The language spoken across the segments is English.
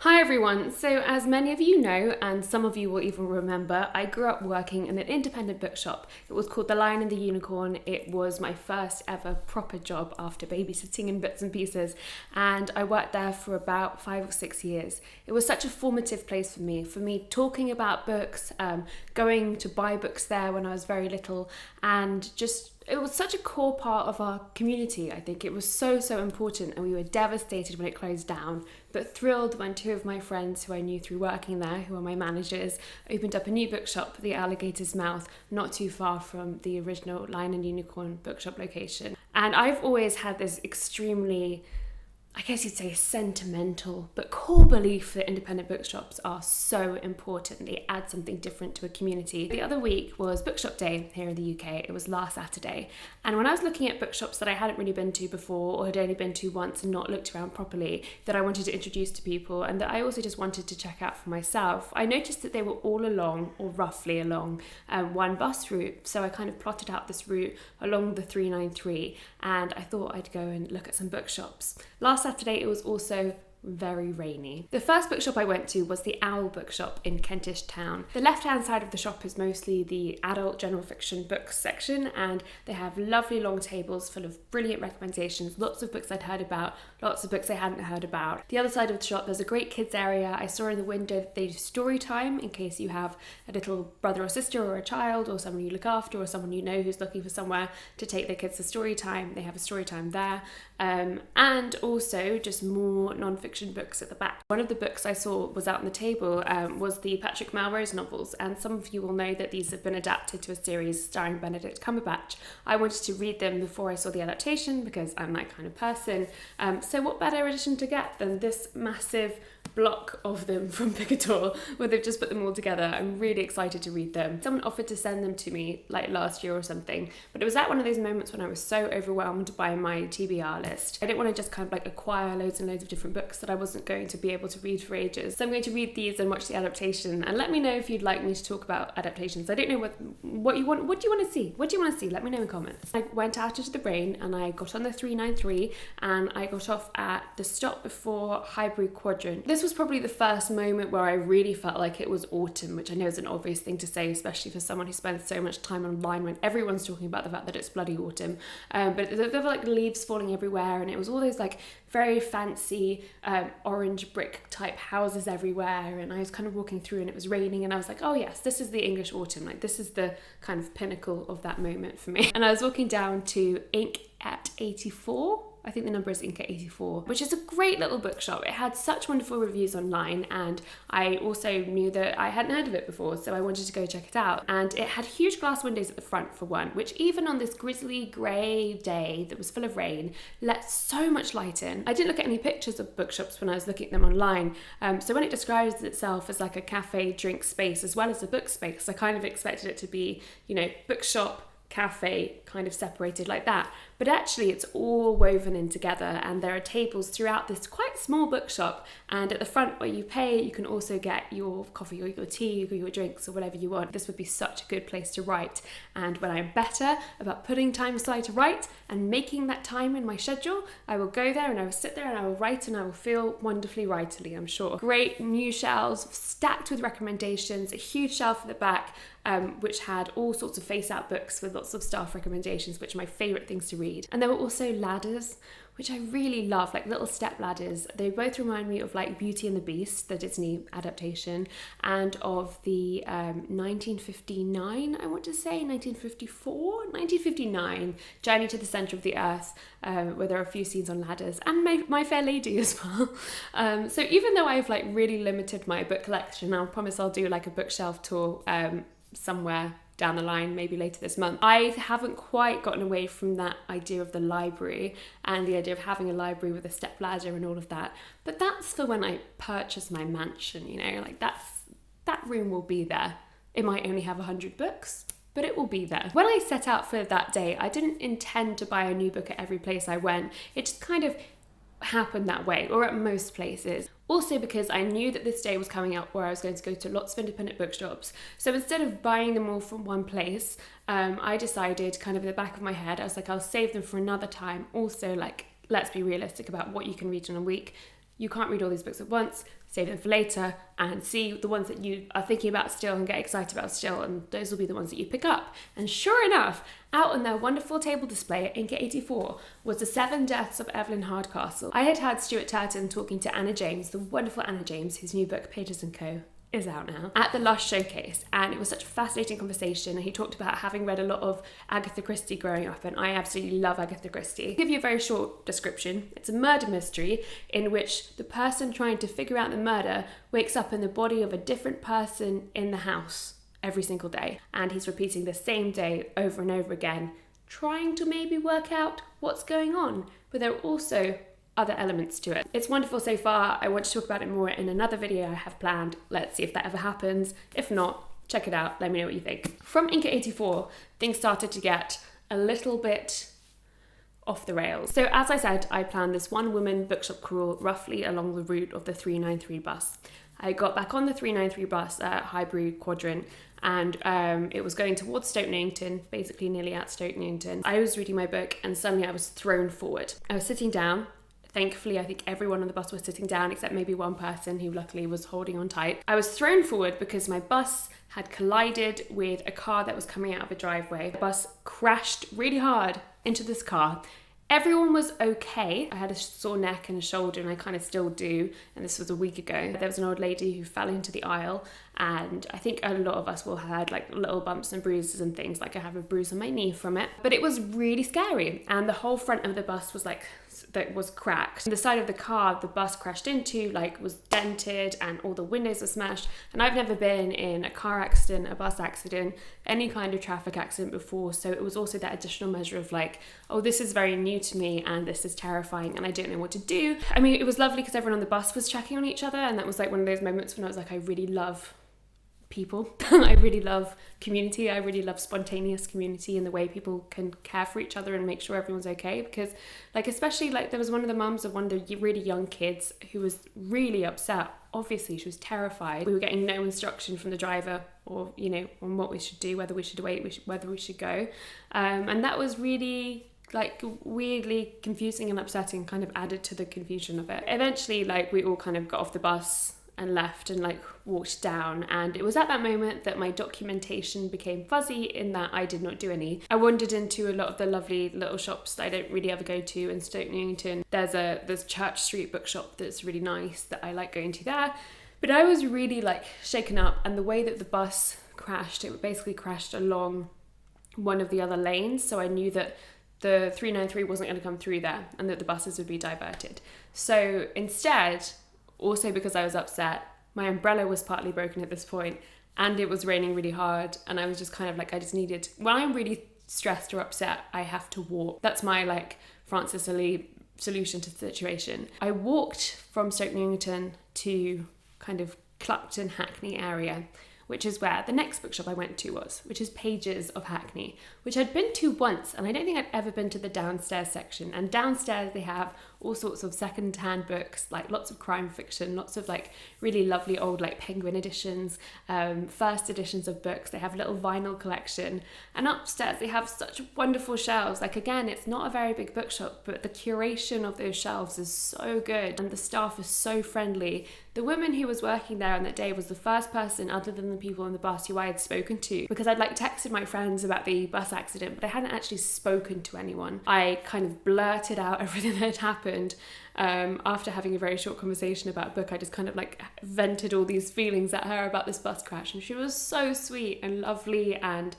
Hi everyone. So as many of you know, and some of you will even remember, I grew up working in an independent bookshop. It was called The Lion and the Unicorn. It was my first ever proper job after babysitting in bits and pieces, and I worked there for about 5 or 6 years. It was such a formative place for me talking about books, going to buy books there when I was very little, and just it was such a core part of our community. I think it was so important, and we were devastated when it closed down, but thrilled when two of my friends who I knew through working there, who are my managers, opened up a new bookshop, The Alligator's Mouth, not too far from the original Lion and Unicorn bookshop location. And I've always had this extremely, I guess you'd say, sentimental but core belief that independent bookshops are so important. They add something different to a community. The other week was Bookshop Day here in the UK. It was last Saturday. And when I was looking at bookshops that I hadn't really been to before, or had only been to once and not looked around properly, that I wanted to introduce to people and that I also just wanted to check out for myself, I noticed that they were all along, or roughly along, one bus route. So I kind of plotted out this route along the 393, and I thought I'd go and look at some bookshops. Last Saturday it was also very rainy. The first bookshop I went to was the Owl Bookshop in Kentish Town. The left-hand side of the shop is mostly the adult general fiction books section, and they have lovely long tables full of brilliant recommendations, lots of books I'd heard about, lots of books I hadn't heard about. The other side of the shop, there's a great kids area. I saw in the window that they do story time in case you have a little brother or sister or a child or someone you look after or someone you know who's looking for somewhere to take their kids to story time. They have a story time there. And also just more non-fiction books at the back. One of the books I saw was out on the table was the Patrick Melrose novels, and some of you will know that these have been adapted to a series starring Benedict Cumberbatch. I wanted to read them before I saw the adaptation because I'm that kind of person. So what better edition to get than this massive block of them from Picador, where they've just put them all together. I'm really excited to read them. Someone offered to send them to me like last year or something, but it was at one of those moments when I was so overwhelmed by my TBR list. I didn't want to just kind of like acquire loads and loads of different books that I wasn't going to be able to read for ages. So I'm going to read these and watch the adaptation, and let me know if you'd like me to talk about adaptations. I don't know what you want. What do you want to see? What do you want to see? Let me know in comments. I went out into the rain and I got on the 393 and I got off at the stop before Highbury Quadrant. This was probably the first moment where I really felt like it was autumn, which I know is an obvious thing to say, especially for someone who spends so much time online when everyone's talking about the fact that it's bloody autumn. But there were like leaves falling everywhere, and it was all those like very fancy orange brick type houses everywhere, and I was kind of walking through and it was raining, and I was like, oh yes, this is the English autumn, like this is the kind of pinnacle of that moment for me. And I was walking down to Ink at 84. I think the number is Inca 84, which is a great little bookshop. It had such wonderful reviews online, and I also knew that I hadn't heard of it before, so I wanted to go check it out. And it had huge glass windows at the front for one, which even on this grizzly grey day that was full of rain, let so much light in. I didn't look at any pictures of bookshops when I was looking at them online, so when it describes itself as like a cafe drink space as well as a book space, I kind of expected it to be, you know, bookshop, cafe, kind of separated like that. But actually it's all woven in together, and there are tables throughout this quite small bookshop, and at the front where you pay you can also get your coffee or your tea or your drinks or whatever you want. This would be such a good place to write, and when I'm better about putting time aside to write and making that time in my schedule, I will go there and I will sit there and I will write, and I will feel wonderfully writerly, I'm sure. Great new shelves stacked with recommendations, a huge shelf at the back which had all sorts of face-out books with lots of staff recommendations, which are my favourite things to read. And there were also ladders, which I really love, like little step ladders. They both remind me of like Beauty and the Beast, the Disney adaptation, and of the 1959, I want to say, 1959, Journey to the Centre of the Earth, where there are a few scenes on ladders, and My Fair Lady as well. So even though I've like really limited my book collection, I promise I'll do like a bookshelf tour somewhere down the line, maybe later this month. I haven't quite gotten away from that idea of the library and the idea of having a library with a step ladder and all of that. But that's for when I purchase my mansion, you know, like that room will be there. It might only have 100 books, but it will be there. When I set out for that day, I didn't intend to buy a new book at every place I went. It just kind of happened that way, or at most places. Also because I knew that this day was coming up where I was going to go to lots of independent bookshops. So instead of buying them all from one place, I decided kind of in the back of my head, I was like, I'll save them for another time. Also, like, let's be realistic about what you can read in a week. you can't read all these books at once, save them for later and see the ones that you are thinking about still and get excited about still, and those will be the ones that you pick up. And sure enough, out on their wonderful table display at Inca 84 was The 7 Deaths of Evelyn Hardcastle. I had had Stuart Turton talking to Anna James, the wonderful Anna James, whose new book Pages & Co. is out now, at the Lush showcase, and it was such a fascinating conversation. He talked about having read a lot of Agatha Christie growing up, and I absolutely love Agatha Christie. I'll give you a very short description. It's a murder mystery in which the person trying to figure out the murder wakes up in the body of a different person in the house every single day, and he's repeating the same day over and over again, trying to maybe work out what's going on, but there are also other elements to it. It's wonderful so far. I want to talk about it more in another video I have planned. Let's see if that ever happens. If not, check it out. Let me know what you think. From Inca 84, things started to get a little bit off the rails. So as I said, I planned this one-woman bookshop crawl roughly along the route of the 393 bus. I got back on the 393 bus at Highbury Quadrant, and it was going towards Stoke Newington, basically nearly at Stoke Newington. I was reading my book and suddenly I was thrown forward. I was sitting down. Thankfully, I think everyone on the bus was sitting down except maybe one person who luckily was holding on tight. I was thrown forward because my bus had collided with a car that was coming out of a driveway. The bus crashed really hard into this car. Everyone was okay. I had a sore neck and a shoulder, and I kind of still do, and this was a week ago. There was an old lady who fell into the aisle, and I think a lot of us will have had like little bumps and bruises and things, like I have a bruise on my knee from it. But it was really scary, and the whole front of the bus was like, that was cracked. The side of the car the bus crashed into like was dented and all the windows were smashed, and I've never been in a car accident, a bus accident, any kind of traffic accident before, so it was also that additional measure of like, oh, this is very new to me and this is terrifying and I don't know what to do. I mean, it was lovely because everyone on the bus was checking on each other, and that was like one of those moments when I was like, I really love people. I really love community. I really love spontaneous community and the way people can care for each other and make sure everyone's okay, because like, especially like there was one of the mums of one of the really young kids who was really upset. Obviously she was terrified. We were getting no instruction from the driver or, you know, on what we should do, whether we should wait, whether we should go, and that was really like weirdly confusing and upsetting, kind of added to the confusion of it. Eventually, like, we all kind of got off the bus and left and like walked down, and it was at that moment that my documentation became fuzzy in that I did not do any. I wandered into a lot of the lovely little shops that I don't really ever go to in Stoke Newington. There's Church Street bookshop that's really nice that I like going to there, but I was really like shaken up, and the way that the bus crashed, it basically crashed along one of the other lanes, so I knew that the 393 wasn't going to come through there and that the buses would be diverted. So instead, also because I was upset, my umbrella was partly broken at this point, and it was raining really hard, and I was just kind of like, I just needed, when I'm really stressed or upset, I have to walk. That's my like Frances Ali solution to the situation. I walked from Stoke Newington to kind of Clapton Hackney area, which is where the next bookshop I went to was, which is Pages of Hackney, which I'd been to once, and I don't think I'd ever been to the downstairs section. And downstairs they have all sorts of second-hand books, like lots of crime fiction, lots of like really lovely old like Penguin editions, first editions of books. They have a little vinyl collection, and upstairs they have such wonderful shelves. Like, again, it's not a very big bookshop, but the curation of those shelves is so good, and the staff is so friendly. The woman who was working there on that day was the first person other than the people on the bus who I had spoken to, because I'd like texted my friends about the bus accident, but I hadn't actually spoken to anyone. I kind of blurted out everything that had happened. After having a very short conversation about a book, I just kind of like vented all these feelings at her about this bus crash, and she was so sweet and lovely, and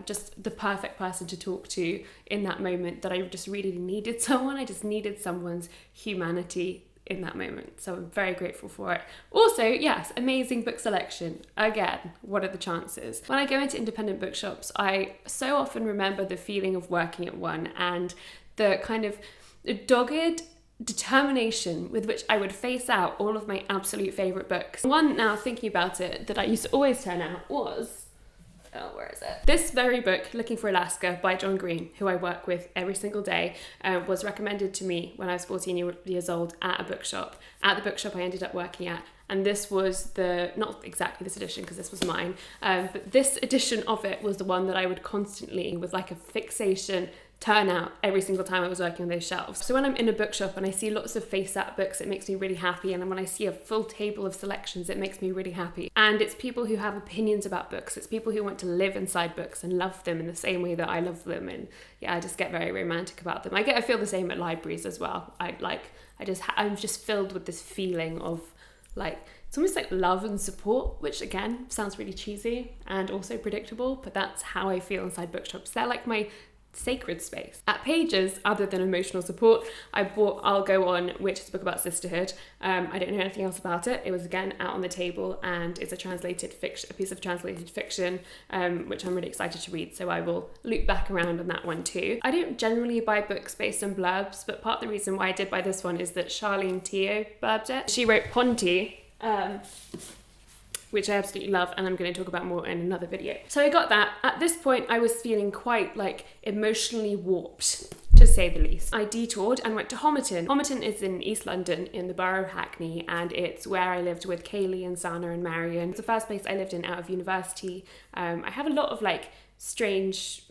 just the perfect person to talk to in that moment, that I just really needed someone. I just needed someone's humanity in that moment, so I'm very grateful for it. Also, yes, amazing book selection. Again, what are the chances? When I go into independent bookshops, I so often remember the feeling of working at one and the kind of dogged determination with which I would face out all of my absolute favourite books. One, now thinking about it, that I used to always turn out was, where is it? This very book, Looking for Alaska by John Green, who I work with every single day, was recommended to me when I was 14 years old at a bookshop. At the bookshop I ended up working at, and this was not exactly this edition because this was mine, but this edition of it was the one that I would constantly, with like a fixation, turn out every single time I was working on those shelves. So when I'm in a bookshop and I see lots of face art books, it makes me really happy. And then when I see a full table of selections, it makes me really happy. And it's people who have opinions about books. It's people who want to live inside books and love them in the same way that I love them. And yeah, I just get very romantic about them. I feel the same at libraries as well. I'm just filled with this feeling of like, it's almost like love and support, which again sounds really cheesy and also predictable, but that's how I feel inside bookshops. They're like my sacred space. At Pages, other than emotional support, I bought I'll Go On, which is a book about sisterhood. I don't know anything else about it. It was again out on the table, and it's a piece of translated fiction, which I'm really excited to read. So I will loop back around on that one too. I don't generally buy books based on blurbs, but part of the reason why I did buy this one is that Charlene Teo blurbed it. She wrote Ponty, which I absolutely love, and I'm going to talk about more in another video. So I got that. At this point, I was feeling quite like emotionally warped, to say the least. I detoured and went to Homerton. Homerton is in East London in the borough of Hackney, and it's where I lived with Kaylee and Sana and Marion. It's the first place I lived in out of university. I have a lot of like strange,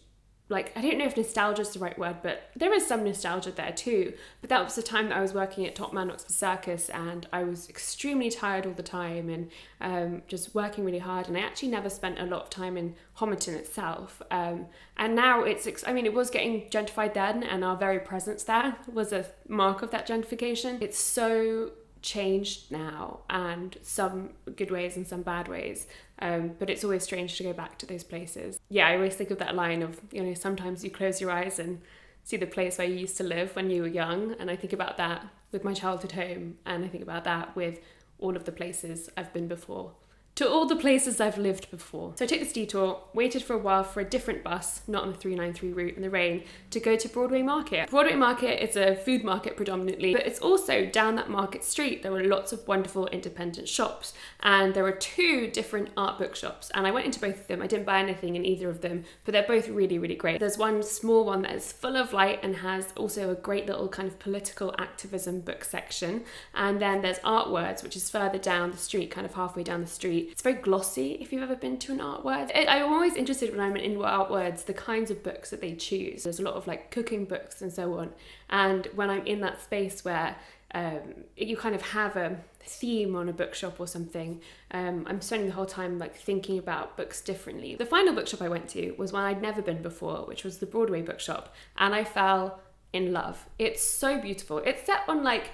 like, I don't know if nostalgia is the right word, but there is some nostalgia there too. But that was the time that I was working at Top Man Oxford Circus, and I was extremely tired all the time and just working really hard. And I actually never spent a lot of time in Homerton itself. And now it was getting gentrified then, and our very presence there was a mark of that gentrification. It's so changed now, and some good ways and some bad ways, but it's always strange to go back to those places. Yeah, I always think of that line of, sometimes you close your eyes and see the place where you used to live when you were young, and I think about that with my childhood home, and I think about that with all of the places I've been before. To all the places I've lived before. So I took this detour, waited for a while for a different bus, not on the 393 route in the rain, to go to Broadway Market. Broadway Market is a food market predominantly, but it's also down that market street. There were lots of wonderful independent shops, and there were 2 different art bookshops, and I went into both of them. I didn't buy anything in either of them, but they're both really, really great. There's one small one that is full of light and has also a great little kind of political activism book section, and then there's Art Words, which is further down the street, kind of halfway down the street. It's very glossy if you've ever been to an Art Word. I'm always interested when I'm in Art Words, the kinds of books that they choose. There's a lot of like cooking books and so on. And when I'm in that space where you kind of have a theme on a bookshop or something, I'm spending the whole time like thinking about books differently. The final bookshop I went to was one I'd never been before, which was the Broadway bookshop, and I fell in love. It's so beautiful. It's set on like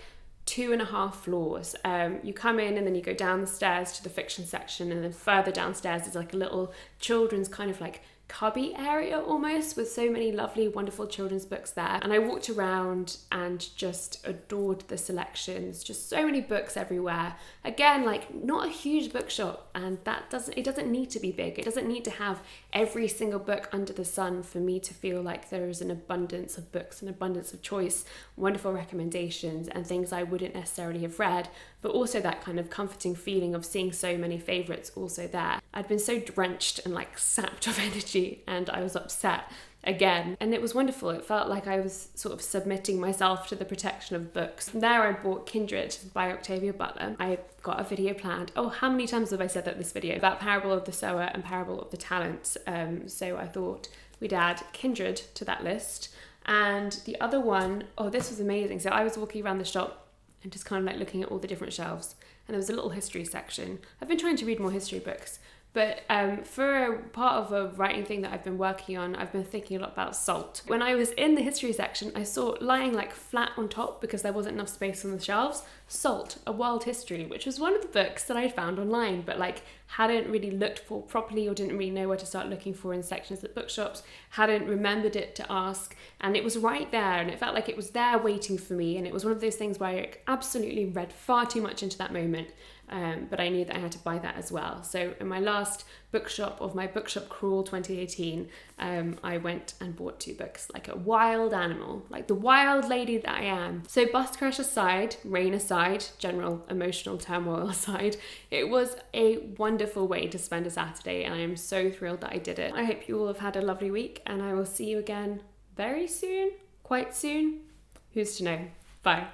2.5 floors. You come in and then you go down the stairs to the fiction section, and then further downstairs is like a little children's kind of like cubby area almost, with so many lovely, wonderful children's books there. And I walked around and just adored the selections, just so many books everywhere. Again, like not a huge bookshop, and it doesn't need to be big. It doesn't need to have every single book under the sun for me to feel like there is an abundance of books, an abundance of choice, wonderful recommendations, and things I wouldn't necessarily have read, but also that kind of comforting feeling of seeing so many favourites also there. I'd been so drenched and like sapped of energy, and I was upset again, and it was wonderful. It felt like I was sort of submitting myself to the protection of books. From there I bought Kindred by Octavia Butler. I got a video planned. Oh, how many times have I said that in this video? About Parable of the Sower and Parable of the Talents. So I thought we'd add Kindred to that list. And the other one, this was amazing. So I was walking around the shop and just kind of like looking at all the different shelves, and there was a little history section. I've been trying to read more history books, but for a part of a writing thing that I've been working on, I've been thinking a lot about salt. When I was in the history section, I saw lying like flat on top, because there wasn't enough space on the shelves, Salt, A World History, which was one of the books that I'd found online, but like hadn't really looked for properly, or didn't really know where to start looking for in sections at bookshops, hadn't remembered it to ask, and it was right there, and it felt like it was there waiting for me. And it was one of those things where I absolutely read far too much into that moment, but I knew that I had to buy that as well. So in my last bookshop of my bookshop crawl 2018, I went and bought 2 books, like a wild animal, like the wild lady that I am. So bus crash aside, rain aside, general emotional turmoil aside, it was a wonderful way to spend a Saturday, and I am so thrilled that I did it. I hope you all have had a lovely week, and I will see you again very soon, quite soon. Who's to know? Bye.